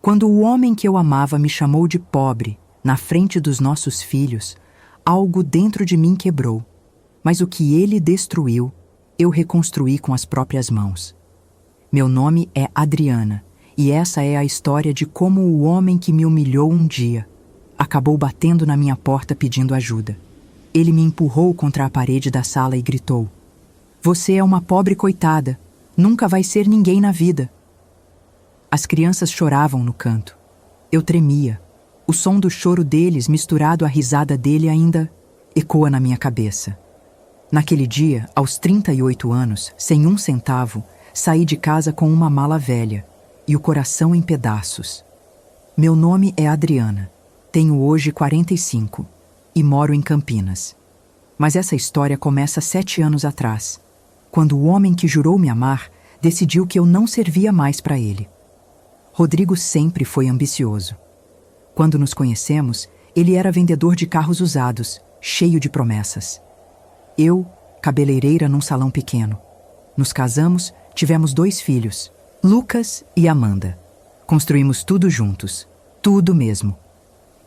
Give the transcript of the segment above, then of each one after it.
Quando o homem que eu amava me chamou de pobre, na frente dos nossos filhos, algo dentro de mim quebrou. Mas o que ele destruiu, eu reconstruí com as próprias mãos. Meu nome é Adriana, e essa é a história de como o homem que me humilhou um dia acabou batendo na minha porta pedindo ajuda. Ele me empurrou contra a parede da sala e gritou: "Você é uma pobre coitada, nunca vai ser ninguém na vida." As crianças choravam no canto. Eu tremia. O som do choro deles, misturado à risada dele, ainda ecoa na minha cabeça. Naquele dia, aos 38 anos, sem um centavo, saí de casa com uma mala velha e o coração em pedaços. Meu nome é Adriana. Tenho hoje 45 e moro em Campinas. Mas essa história começa 7 anos atrás, quando o homem que jurou me amar decidiu que eu não servia mais para ele. Rodrigo sempre foi ambicioso. Quando nos conhecemos, ele era vendedor de carros usados, cheio de promessas. Eu, cabeleireira num salão pequeno. Nos casamos, tivemos 2 filhos, Lucas e Amanda. Construímos tudo juntos, tudo mesmo.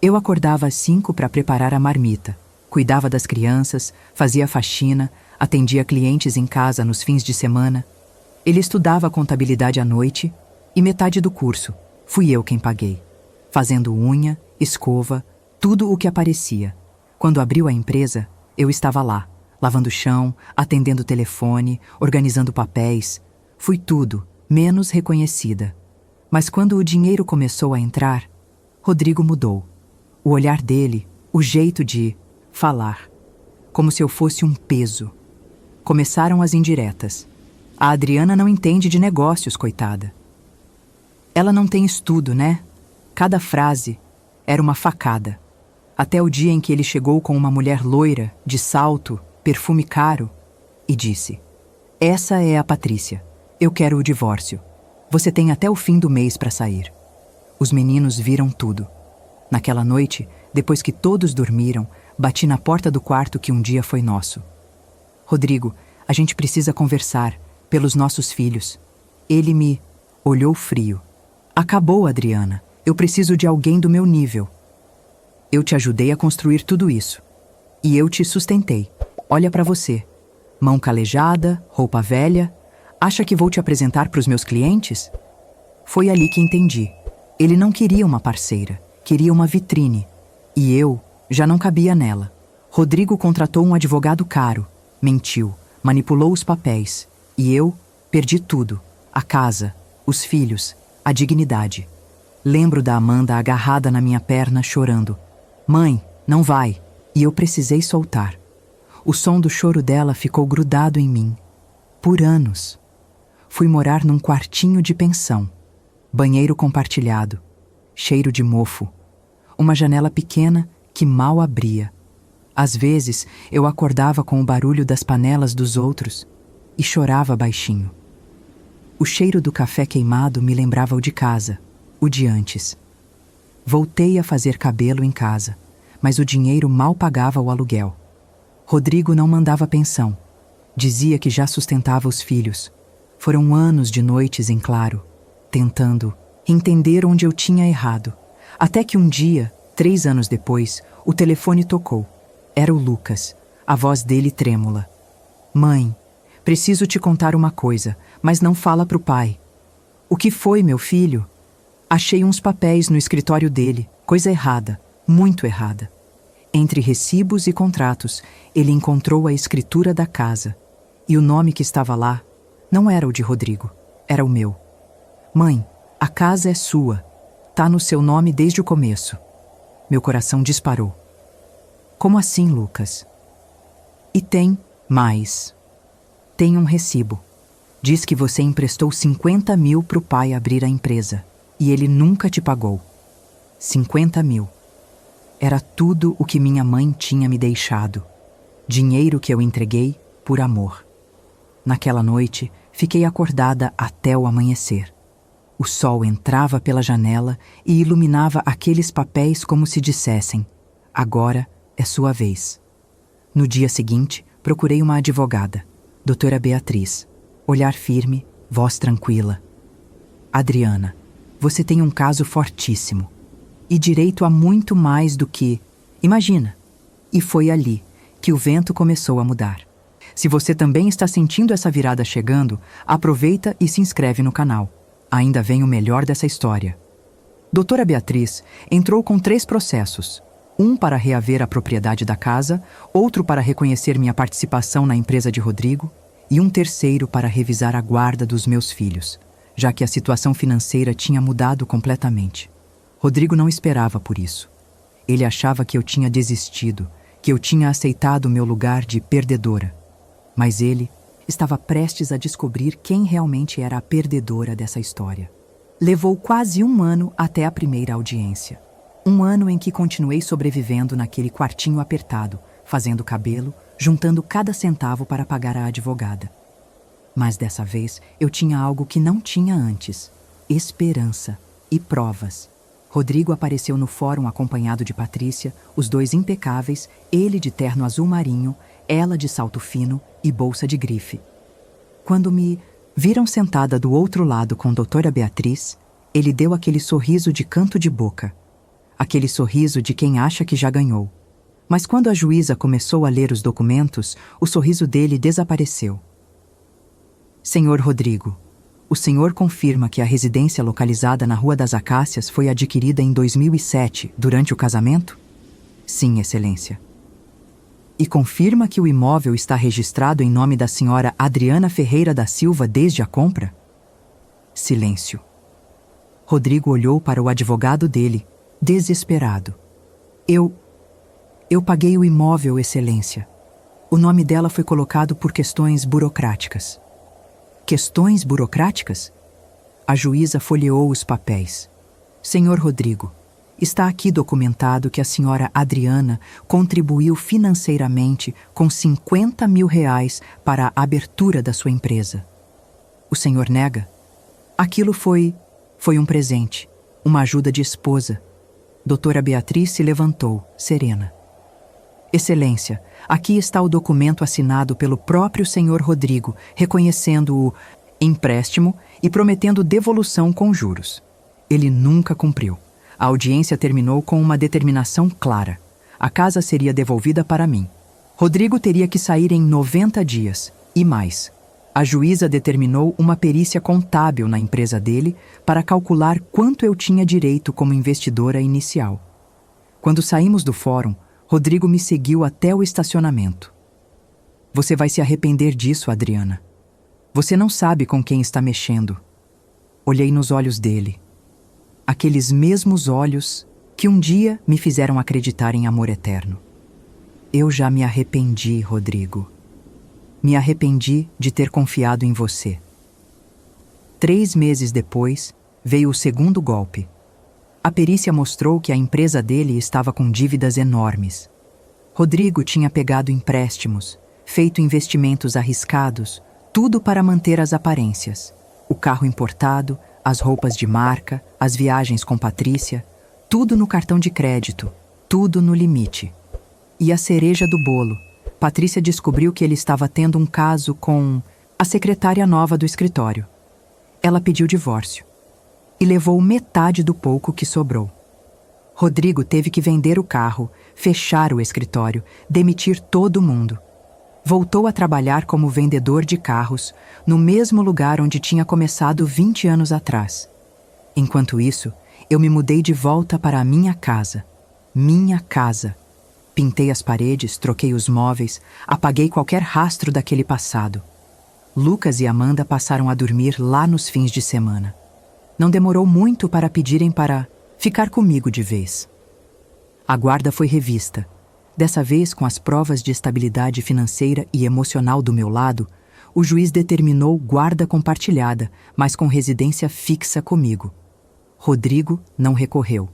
Eu acordava às 5 para preparar a marmita, cuidava das crianças, fazia faxina, atendia clientes em casa nos fins de semana. Ele estudava contabilidade à noite e metade do curso fui eu quem paguei, fazendo unha, escova, tudo o que aparecia. Quando abriu a empresa, eu estava lá, lavando o chão, atendendo o telefone, organizando papéis. Fui tudo, menos reconhecida. Mas quando o dinheiro começou a entrar, Rodrigo mudou. O olhar dele, o jeito de falar, como se eu fosse um peso. Começaram as indiretas. A Adriana não entende de negócios, coitada. Ela não tem estudo, né? Cada frase era uma facada. Até o dia em que ele chegou com uma mulher loira, de salto, perfume caro, e disse: "Essa é a Patrícia. Eu quero o divórcio. Você tem até o fim do mês para sair." Os meninos viram tudo. Naquela noite, depois que todos dormiram, bati na porta do quarto que um dia foi nosso. "Rodrigo, a gente precisa conversar, pelos nossos filhos." Ele me olhou frio. "Acabou, Adriana. Eu preciso de alguém do meu nível. Eu te ajudei a construir tudo isso. E eu te sustentei. Olha para você. Mão calejada, roupa velha. Acha que vou te apresentar para os meus clientes?" Foi ali que entendi. Ele não queria uma parceira, queria uma vitrine. E eu já não cabia nela. Rodrigo contratou um advogado caro, mentiu, manipulou os papéis. E eu perdi tudo: a casa, os filhos, a dignidade. Lembro da Amanda agarrada na minha perna, chorando: "Mãe, não vai." E eu precisei soltar. O som do choro dela ficou grudado em mim. Por anos. Fui morar num quartinho de pensão. Banheiro compartilhado. Cheiro de mofo. Uma janela pequena que mal abria. Às vezes, eu acordava com o barulho das panelas dos outros e chorava baixinho. O cheiro do café queimado me lembrava o de casa, o de antes. Voltei a fazer cabelo em casa, mas o dinheiro mal pagava o aluguel. Rodrigo não mandava pensão. Dizia que já sustentava os filhos. Foram anos de noites em claro, tentando entender onde eu tinha errado. Até que um dia, 3 anos depois, o telefone tocou. Era o Lucas, a voz dele trêmula. "Mãe, preciso te contar uma coisa, mas não fala pro pai." "O que foi, meu filho?" "Achei uns papéis no escritório dele, coisa errada, muito errada." Entre recibos e contratos, ele encontrou a escritura da casa. E o nome que estava lá não era o de Rodrigo, era o meu. "Mãe, a casa é sua. Tá no seu nome desde o começo." Meu coração disparou. "Como assim, Lucas?" "E tem mais. Tem um recibo. Diz que você emprestou 50 mil pro pai abrir a empresa. E ele nunca te pagou. 50 mil. Era tudo o que minha mãe tinha me deixado. Dinheiro que eu entreguei por amor. Naquela noite, fiquei acordada até o amanhecer. O sol entrava pela janela e iluminava aqueles papéis como se dissessem: "Agora é sua vez." No dia seguinte, procurei uma advogada, doutora Beatriz. Olhar firme, voz tranquila. "Adriana, você tem um caso fortíssimo. E direito a muito mais do que... Imagina. E foi ali que o vento começou a mudar. Se você também está sentindo essa virada chegando, aproveita e se inscreve no canal. Ainda vem o melhor dessa história. Doutora Beatriz entrou com 3 processos. Um para reaver a propriedade da casa, outro para reconhecer minha participação na empresa de Rodrigo e um terceiro para revisar a guarda dos meus filhos, já que a situação financeira tinha mudado completamente. Rodrigo não esperava por isso. Ele achava que eu tinha desistido, que eu tinha aceitado o meu lugar de perdedora. Mas ele estava prestes a descobrir quem realmente era a perdedora dessa história. Levou quase 1 ano até a primeira audiência. 1 ano em que continuei sobrevivendo naquele quartinho apertado, fazendo cabelo, juntando cada centavo para pagar a advogada. Mas dessa vez eu tinha algo que não tinha antes: esperança e provas. Rodrigo apareceu no fórum acompanhado de Patrícia, os 2 impecáveis, ele de terno azul marinho, ela de salto fino e bolsa de grife. Quando me viram sentada do outro lado com a doutora Beatriz, ele deu aquele sorriso de canto de boca. Aquele sorriso de quem acha que já ganhou. Mas quando a juíza começou a ler os documentos, o sorriso dele desapareceu. Senhor Rodrigo, o senhor confirma que a residência localizada na Rua das Acácias foi adquirida em 2007, durante o casamento? Sim, Excelência. E confirma que o imóvel está registrado em nome da senhora Adriana Ferreira da Silva desde a compra? Silêncio. Rodrigo olhou para o advogado dele, desesperado. Eu paguei o imóvel, Excelência. O nome dela foi colocado por questões burocráticas. Questões burocráticas? A juíza folheou os papéis. Senhor Rodrigo, está aqui documentado que a senhora Adriana contribuiu financeiramente com R$50 mil para a abertura da sua empresa. O senhor nega? Aquilo foi um presente, uma ajuda de esposa. Doutora Beatriz se levantou, serena. Excelência, aqui está o documento assinado pelo próprio senhor Rodrigo, reconhecendo o empréstimo e prometendo devolução com juros. Ele nunca cumpriu. A audiência terminou com uma determinação clara. A casa seria devolvida para mim. Rodrigo teria que sair em 90 dias, e mais. A juíza determinou uma perícia contábil na empresa dele para calcular quanto eu tinha direito como investidora inicial. Quando saímos do fórum, Rodrigo me seguiu até o estacionamento. Você vai se arrepender disso, Adriana. Você não sabe com quem está mexendo. Olhei nos olhos dele. Aqueles mesmos olhos que um dia me fizeram acreditar em amor eterno. Eu já me arrependi, Rodrigo. Me arrependi de ter confiado em você. 3 meses depois, veio o segundo golpe. A perícia mostrou que a empresa dele estava com dívidas enormes. Rodrigo tinha pegado empréstimos, feito investimentos arriscados, tudo para manter as aparências. O carro importado, as roupas de marca, as viagens com Patrícia, tudo no cartão de crédito, tudo no limite. E a cereja do bolo, Patrícia descobriu que ele estava tendo um caso com a secretária nova do escritório. Ela pediu divórcio e levou metade do pouco que sobrou. Rodrigo teve que vender o carro, fechar o escritório, demitir todo mundo. Voltou a trabalhar como vendedor de carros, no mesmo lugar onde tinha começado 20 anos atrás. Enquanto isso, eu me mudei de volta para a minha casa. Minha casa. Pintei as paredes, troquei os móveis, apaguei qualquer rastro daquele passado. Lucas e Amanda passaram a dormir lá nos fins de semana. Não demorou muito para pedirem para ficar comigo de vez. A guarda foi revista. Dessa vez, com as provas de estabilidade financeira e emocional do meu lado, o juiz determinou guarda compartilhada, mas com residência fixa comigo. Rodrigo não recorreu.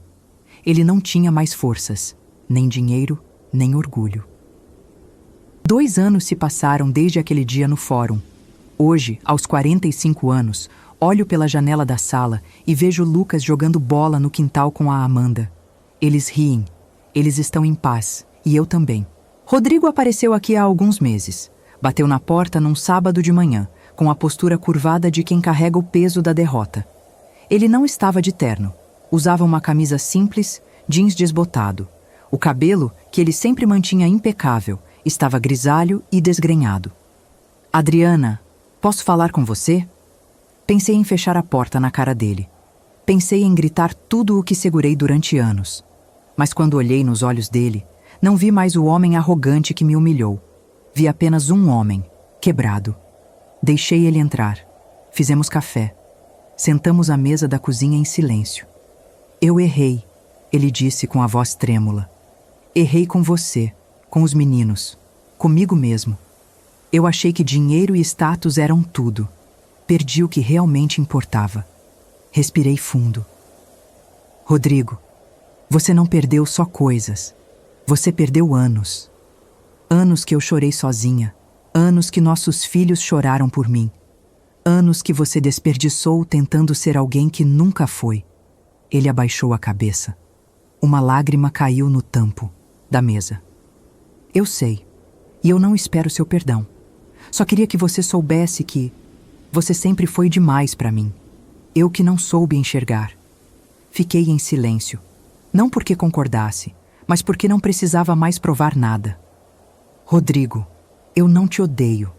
Ele não tinha mais forças, nem dinheiro, nem orgulho. 2 anos se passaram desde aquele dia no fórum. Hoje, aos 45 anos, olho pela janela da sala e vejo Lucas jogando bola no quintal com a Amanda. Eles riem. Eles estão em paz. E eu também. Rodrigo apareceu aqui há alguns meses. Bateu na porta num sábado de manhã, com a postura curvada de quem carrega o peso da derrota. Ele não estava de terno. Usava uma camisa simples, jeans desbotado. O cabelo, que ele sempre mantinha impecável, estava grisalho e desgrenhado. Adriana, posso falar com você? Pensei em fechar a porta na cara dele. Pensei em gritar tudo o que segurei durante anos. Mas quando olhei nos olhos dele, não vi mais o homem arrogante que me humilhou. Vi apenas um homem, quebrado. Deixei ele entrar. Fizemos café. Sentamos à mesa da cozinha em silêncio. Eu errei, ele disse com a voz trêmula. Errei com você, com os meninos, comigo mesmo. Eu achei que dinheiro e status eram tudo. Perdi o que realmente importava. Respirei fundo. Rodrigo, você não perdeu só coisas. Você perdeu anos. Anos que eu chorei sozinha. Anos que nossos filhos choraram por mim. Anos que você desperdiçou tentando ser alguém que nunca foi. Ele abaixou a cabeça. Uma lágrima caiu no tampo da mesa. Eu sei, e eu não espero seu perdão. Só queria que você soubesse que você sempre foi demais para mim. Eu que não soube enxergar. Fiquei em silêncio, não porque concordasse, mas porque não precisava mais provar nada. Rodrigo, eu não te odeio.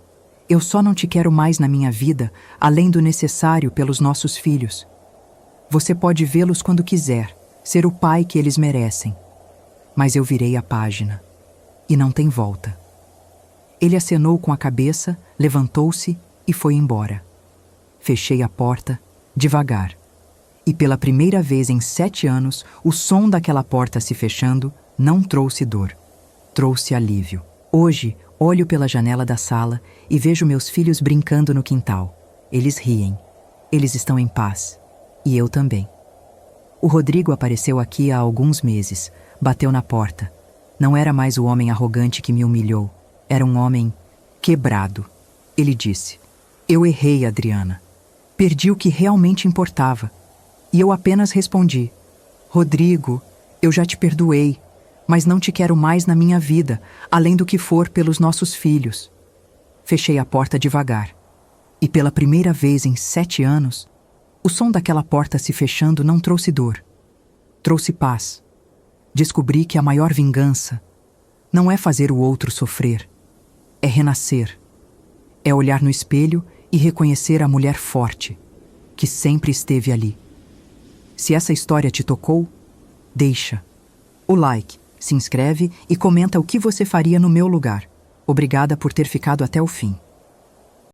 Eu só não te quero mais na minha vida, além do necessário pelos nossos filhos. Você pode vê-los quando quiser, ser o pai que eles merecem. Mas eu virei a página. E não tem volta. Ele acenou com a cabeça, levantou-se e foi embora. Fechei a porta, devagar. E pela primeira vez em 7 anos, o som daquela porta se fechando não trouxe dor. Trouxe alívio. Hoje, olho pela janela da sala e vejo meus filhos brincando no quintal. Eles riem. Eles estão em paz. E eu também. O Rodrigo apareceu aqui há alguns meses. Bateu na porta. Não era mais o homem arrogante que me humilhou. Era um homem quebrado. Ele disse: Eu errei, Adriana. Perdi o que realmente importava. E eu apenas respondi: Rodrigo, eu já te perdoei, mas não te quero mais na minha vida, além do que for pelos nossos filhos. Fechei a porta devagar. E pela primeira vez em 7 anos, o som daquela porta se fechando não trouxe dor. Trouxe paz. Descobri que a maior vingança não é fazer o outro sofrer. É renascer. É olhar no espelho e reconhecer a mulher forte, que sempre esteve ali. Se essa história te tocou, deixa o like, se inscreve e comenta o que você faria no meu lugar. Obrigada por ter ficado até o fim.